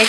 1